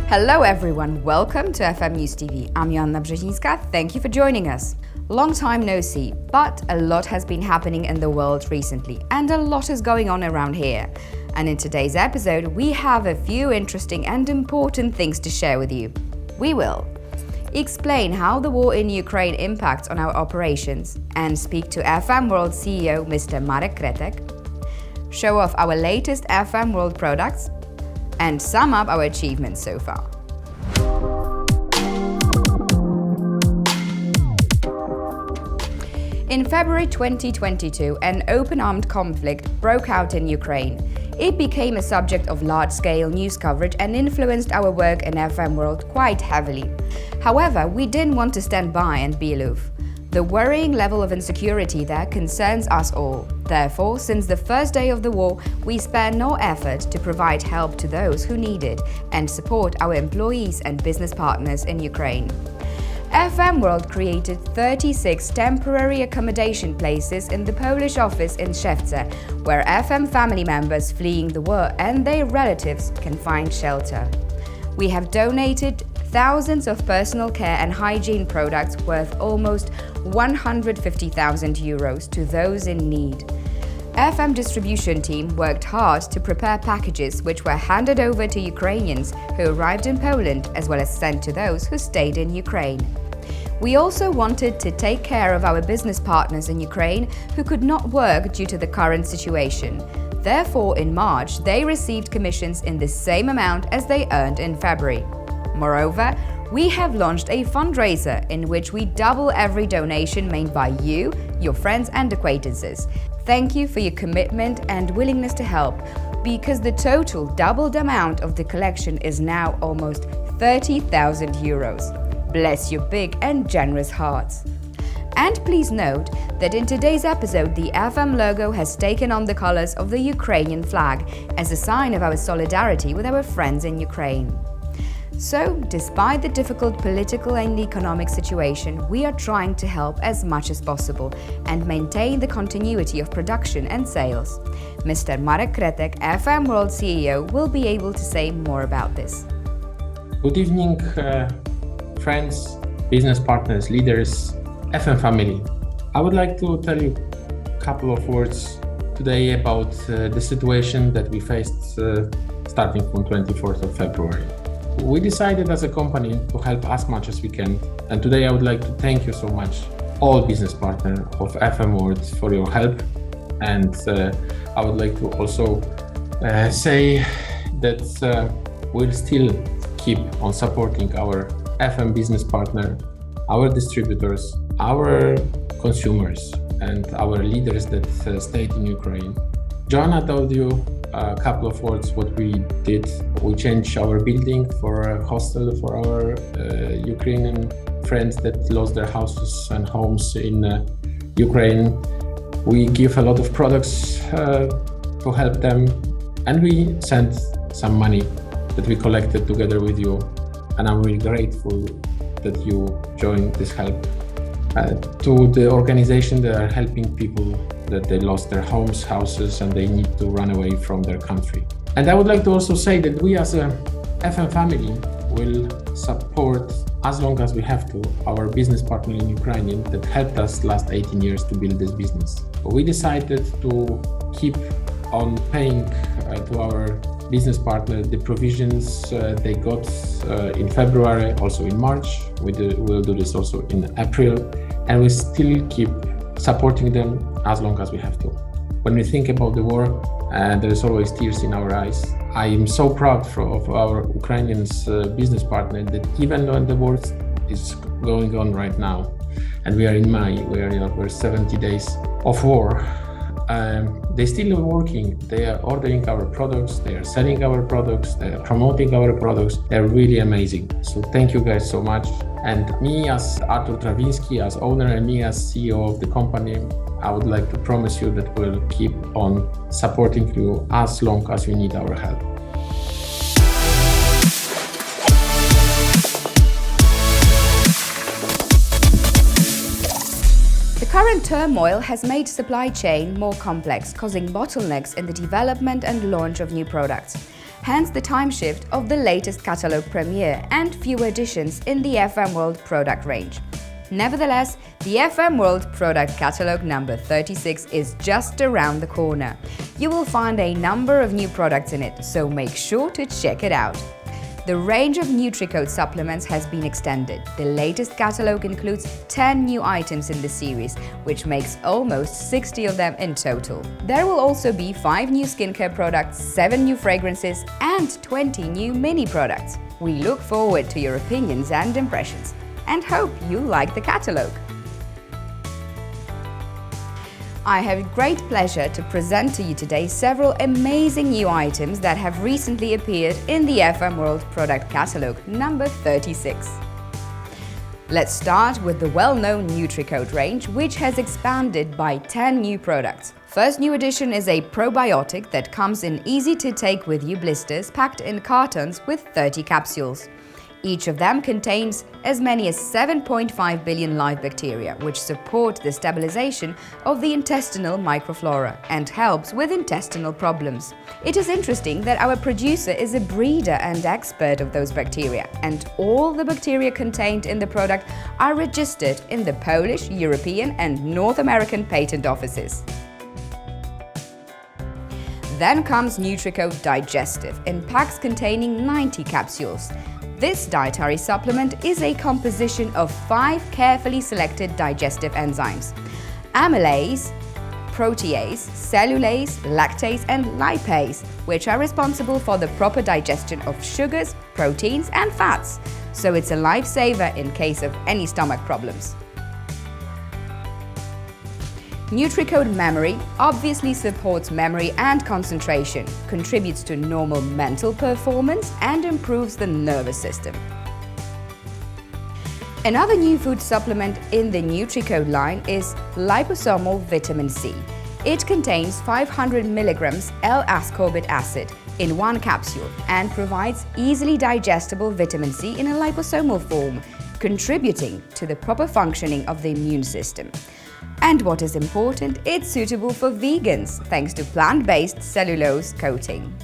Hello everyone, welcome to FM News TV. I'm Joanna Brzezińska, thank you for joining us. Long time no see, but a lot has been happening in the world recently and a lot is going on around here. And in today's episode, we have a few interesting and important things to share with you. We will explain how the war in Ukraine impacts on our operations and speak to FM World CEO Mr. Marek Kretek, show off our latest FM World products, and sum up our achievements so far. In February 2022, an open-armed conflict broke out in Ukraine. It became a subject of large-scale news coverage and influenced our work in FM World quite heavily. However, we didn't want to stand by and be aloof. The worrying level of insecurity there concerns us all. Therefore, since the first day of the war, we spare no effort to provide help to those who need it and support our employees and business partners in Ukraine. FM World created 36 temporary accommodation places in the Polish office in Szewce, where FM family members fleeing the war and their relatives can find shelter. We have donated thousands of personal care and hygiene products worth almost 150,000 euros to those in need. FM distribution team worked hard to prepare packages which were handed over to Ukrainians who arrived in Poland as well as sent to those who stayed in Ukraine. We also wanted to take care of our business partners in Ukraine who could not work due to the current situation. Therefore, in March, they received commissions in the same amount as they earned in February. Moreover, we have launched a fundraiser in which we double every donation made by you, your friends and acquaintances. Thank you for your commitment and willingness to help, because the total doubled amount of the collection is now almost 30,000 euros. Bless your big and generous hearts. And please note that in today's episode, the FM logo has taken on the colors of the Ukrainian flag as a sign of our solidarity with our friends in Ukraine. So, despite the difficult political and economic situation, we are trying to help as much as possible and maintain the continuity of production and sales. Mr. Marek Kretek, FM World CEO, will be able to say more about this. Good evening, friends, business partners, leaders, FM family. I would like to tell you a couple of words today about the situation that we faced starting from 24th of February. We decided as a company to help as much as we can, and today I would like to thank you so much, all business partners of FM World, for your help. And I would like to also say that we'll still keep on supporting our FM business partner, our distributors, our consumers, and our leaders that stayed in Ukraine. Joanna told you a couple of words what we did. We changed our building for a hostel for our Ukrainian friends that lost their houses and homes in Ukraine. We give a lot of products to help them, and we sent some money that we collected together with you. And I'm really grateful that you joined this help to the organization that are helping people that they lost their homes, houses, and they need to run away from their country. And I would like to also say that we as a FM family will support as long as we have to our business partner in Ukraine that helped us last 18 years to build this business. We decided to keep on paying to our business partner the provisions they got in February, also in March. We'll do this also in April, and we still keep supporting them as long as we have to. When we think about the war, there is always tears in our eyes. I am so proud of our Ukrainian business partner that even when the war is going on right now, and we are in May, we're 70 days of war, they still are working. They are ordering our products, they are selling our products, they are promoting our products. They're really amazing. So thank you guys so much. And me as Artur Trawiński, as owner, and me as CEO of the company, I would like to promise you that we'll keep on supporting you as long as you need our help. The current turmoil has made supply chain more complex, causing bottlenecks in the development and launch of new products. hence the time shift of the latest Catalogue premiere and few additions in the FM World product range. Nevertheless, the FM World product catalogue number 36 is just around the corner. You will find a number of new products in it, so make sure to check it out. The range of NutriCode supplements has been extended. The latest catalogue includes 10 new items in the series, which makes almost 60 of them in total. There will also be 5 new skincare products, 7 new fragrances, and 20 new mini products. We look forward to your opinions and impressions, and hope you like the catalogue. I have great pleasure to present to you today several amazing new items that have recently appeared in the FM World product catalogue number 36. Let's start with the well-known NutriCode range, which has expanded by 10 new products. First new addition is a probiotic that comes in easy-to-take with you blisters packed in cartons with 30 capsules. Each of them contains as many as 7.5 billion live bacteria, which support the stabilization of the intestinal microflora and helps with intestinal problems. It is interesting that our producer is a breeder and expert of those bacteria, and all the bacteria contained in the product are registered in the Polish, European, and North American patent offices. Then comes NutriCode Digestive in packs containing 90 capsules. This dietary supplement is a composition of 5 carefully selected digestive enzymes: amylase, protease, cellulase, lactase, and lipase, which are responsible for the proper digestion of sugars, proteins, and fats. So it's a lifesaver in case of any stomach problems. NutriCode Memory obviously supports memory and concentration, contributes to normal mental performance, and improves the nervous system. Another new food supplement in the NutriCode line is liposomal vitamin C. It contains 500 mg L-ascorbic acid in 1 capsule and provides easily digestible vitamin C in a liposomal form, contributing to the proper functioning of the immune system. And what is important, it's suitable for vegans thanks to plant-based cellulose coating.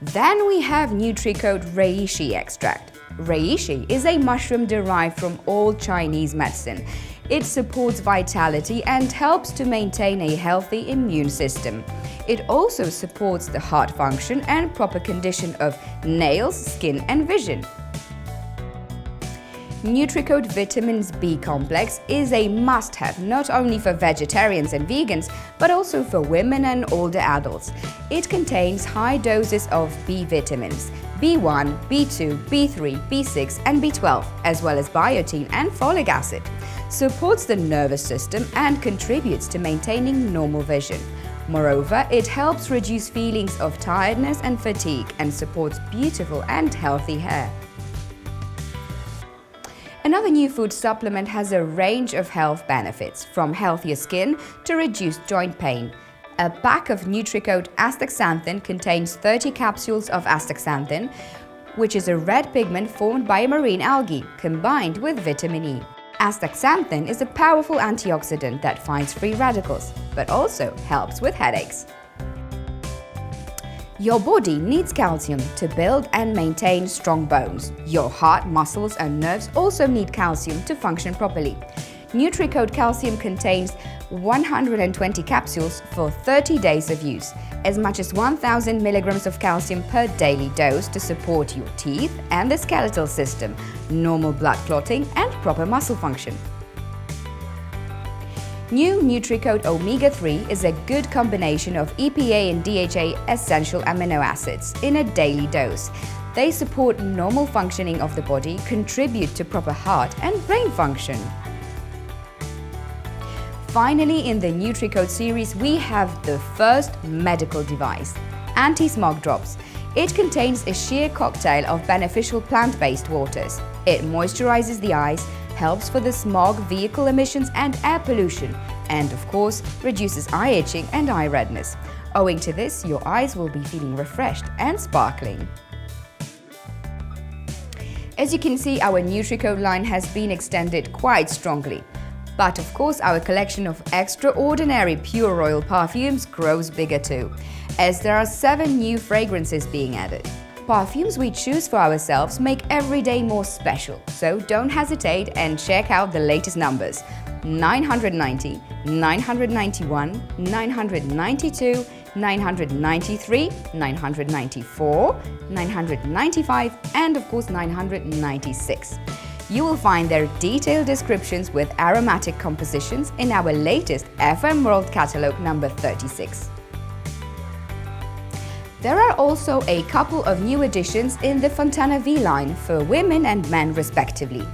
Then we have NutriCode Reishi extract. Reishi is a mushroom derived from old Chinese medicine. It supports vitality and helps to maintain a healthy immune system. It also supports the heart function and proper condition of nails, skin, and vision. NutriCode Vitamins B Complex is a must-have not only for vegetarians and vegans, but also for women and older adults. It contains high doses of B vitamins, B1, B2, B3, B6 and B12, as well as biotin and folic acid. Supports the nervous system and contributes to maintaining normal vision. Moreover, it helps reduce feelings of tiredness and fatigue and supports beautiful and healthy hair. Another new food supplement has a range of health benefits, from healthier skin to reduced joint pain. A pack of NutriCode astaxanthin contains 30 capsules of astaxanthin, which is a red pigment formed by a marine algae, combined with vitamin E. Astaxanthin is a powerful antioxidant that fights free radicals, but also helps with headaches. Your body needs calcium to build and maintain strong bones. Your heart, muscles and nerves also need calcium to function properly. NutriCode Calcium contains 120 capsules for 30 days of use, as much as 1000 mg of calcium per daily dose to support your teeth and the skeletal system, normal blood clotting and proper muscle function. New NutriCode Omega-3 is a good combination of EPA and DHA essential amino acids in a daily dose. They support normal functioning of the body, contribute to proper heart and brain function. Finally, in the NutriCode series, we have the first medical device, Anti-Smog Drops. It contains a sheer cocktail of beneficial plant-based waters. It moisturizes the eyes, helps for the smog, vehicle emissions and air pollution, and of course reduces eye itching and eye redness. Owing to this, your eyes will be feeling refreshed and sparkling. As you can see, our NutriCode line has been extended quite strongly. But of course, our collection of extraordinary pure royal perfumes grows bigger too, as there are 7 new fragrances being added. Perfumes we choose for ourselves make every day more special, so don't hesitate and check out the latest numbers: 990, 991, 992, 993, 994, 995, and of course 996. You will find their detailed descriptions with aromatic compositions in our latest FM World Catalogue number 36. There are also a couple of new additions in the Fontana V line for women and men respectively.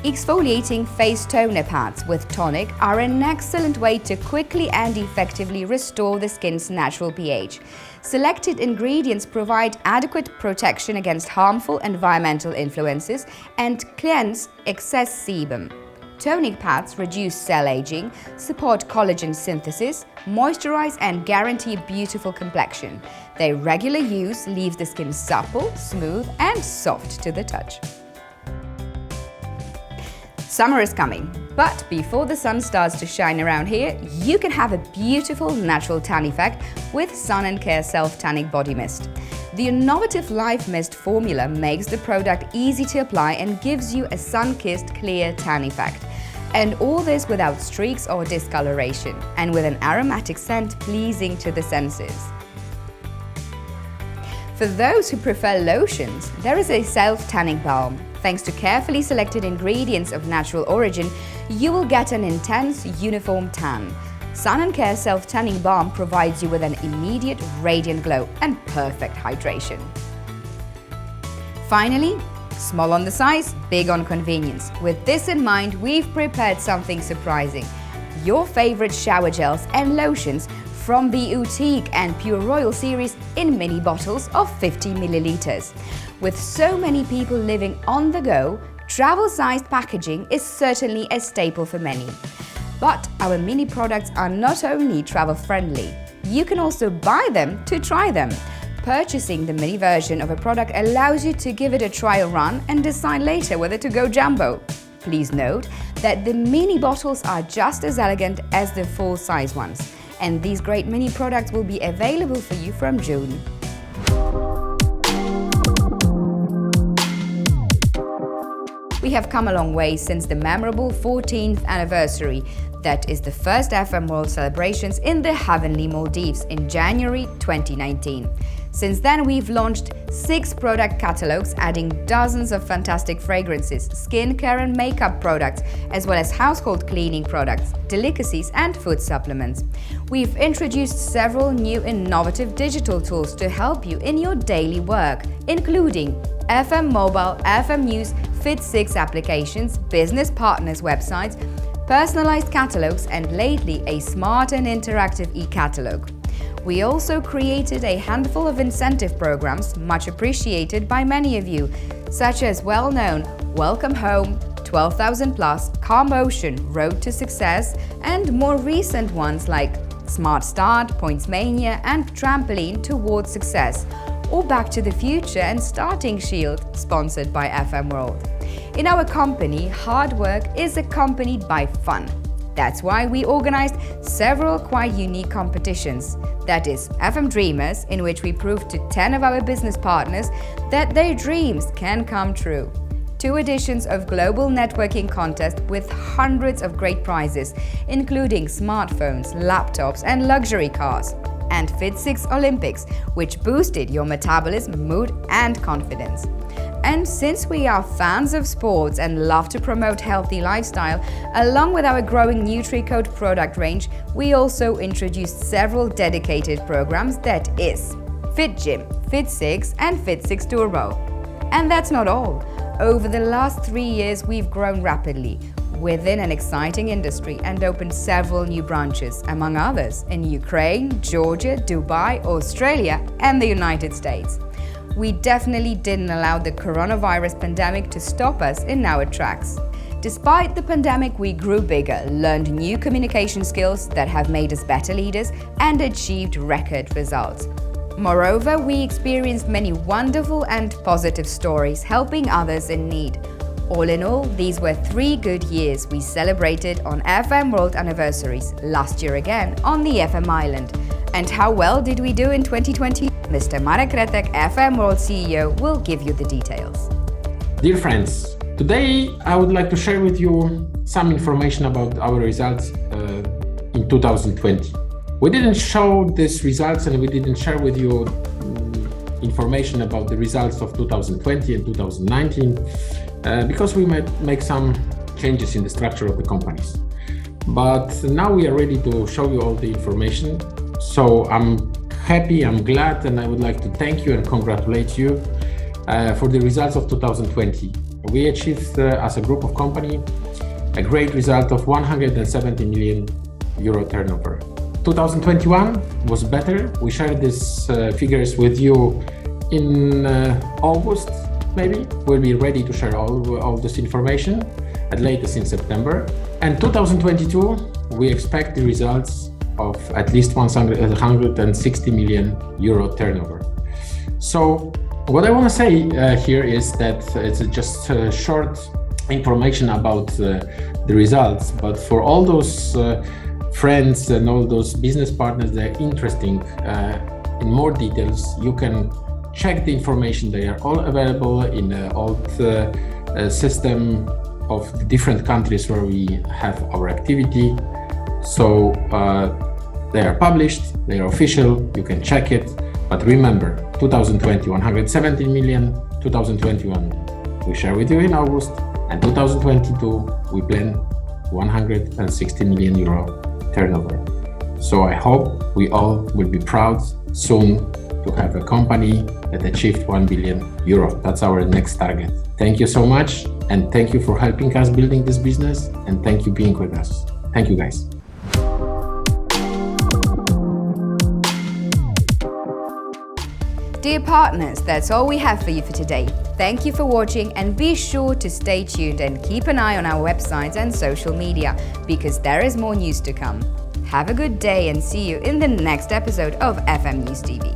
Exfoliating face toner pads with tonic are an excellent way to quickly and effectively restore the skin's natural pH. Selected ingredients provide adequate protection against harmful environmental influences and cleanse excess sebum. Tonic pads reduce cell aging, support collagen synthesis, moisturize and guarantee a beautiful complexion. Their regular use leaves the skin supple, smooth and soft to the touch. Summer is coming, but before the sun starts to shine around here, you can have a beautiful natural tan effect with Sun & Care Self-Tanning Body Mist. The innovative Life Mist formula makes the product easy to apply and gives you a sun-kissed clear tan effect. And all this without streaks or discoloration, and with an aromatic scent pleasing to the senses. For those who prefer lotions, there is a self-tanning balm. Thanks to carefully selected ingredients of natural origin, you will get an intense, uniform tan. Sun & Care Self-Tanning Balm provides you with an immediate, radiant glow and perfect hydration. Finally, small on the size, big on convenience. With this in mind, we've prepared something surprising. Your favorite shower gels and lotions from the Boutique and Pure Royal series in mini bottles of 50 milliliters. With so many people living on the go, travel-sized packaging is certainly a staple for many. But our mini products are not only travel-friendly, you can also buy them to try them. Purchasing the mini version of a product allows you to give it a trial run and decide later whether to go jumbo. Please note that the mini bottles are just as elegant as the full-size ones, and these great mini products will be available for you from June. We have come a long way since the memorable 14th anniversary, that is the first FM World celebrations in the heavenly Maldives in January 2019. Since then, we've launched 6 product catalogs, adding dozens of fantastic fragrances, skincare and makeup products, as well as household cleaning products, delicacies and food supplements. We've introduced several new innovative digital tools to help you in your daily work, including FM Mobile, FM News, Fit6 applications, business partners websites, personalized catalogs, and lately a smart and interactive e-catalog. We also created a handful of incentive programs much appreciated by many of you, such as well-known Welcome Home, 12,000 Plus, Calm Ocean, Road to Success, and more recent ones like Smart Start, Points Mania, and Trampoline Towards Success, or Back to the Future and Starting Shield, sponsored by FM World. In our company, hard work is accompanied by fun. That's why we organized several quite unique competitions. That is FM Dreamers, in which we proved to 10 of our business partners that their dreams can come true. 2 editions of global networking contest with hundreds of great prizes, including smartphones, laptops, and luxury cars. And Fit6 Olympics, which boosted your metabolism, mood, and confidence. And since we are fans of sports and love to promote healthy lifestyle, along with our growing NutriCode product range, we also introduced several dedicated programs, that is Fit Gym, Fit6 and Fit6 Turbo. And that's not all. Over the last 3 years, we've grown rapidly within an exciting industry and opened several new branches, among others, in Ukraine, Georgia, Dubai, Australia, and the United States. We definitely didn't allow the coronavirus pandemic to stop us in our tracks. Despite the pandemic, we grew bigger, learned new communication skills that have made us better leaders, and achieved record results. Moreover, we experienced many wonderful and positive stories helping others in need. All in all, these were 3 good years we celebrated on FM World anniversaries, last year again on the FM Island. And how well did we do in 2020? Mr. Marek Retek, FM World CEO, will give you the details. Dear friends, today I would like to share with you some information about our results in 2020. We didn't show these results and we didn't share with you information about the results of 2020 and 2019 because we might make some changes in the structure of the companies. But now we are ready to show you all the information. So I'm happy, I'm glad, and I would like to thank you and congratulate you for the results of 2020. We achieved as a group of company a great result of 170 million euro turnover. 2021 was better. We shared these figures with you in August, maybe. We'll be ready to share all this information at latest in September. And 2022, we expect the results of at least 160 million euro turnover. So what I want to say here is that it's just short information about the results, but for all those friends and all those business partners that are interested in more details, you can check the information. They are all available in the old system of the different countries where we have our activity. So they are published, they are official, you can check it. But remember, 2020, 117 million, 2021, we share with you in August, and 2022, we plan 160 million euro turnover. So I hope we all will be proud soon to have a company that achieved 1 billion euro. That's our next target. Thank you so much, and thank you for helping us building this business, and thank you being with us. Thank you, guys. Dear partners, that's all we have for you for today. Thank you for watching, and be sure to stay tuned and keep an eye on our websites and social media, because there is more news to come. Have a good day and see you in the next episode of FM News TV.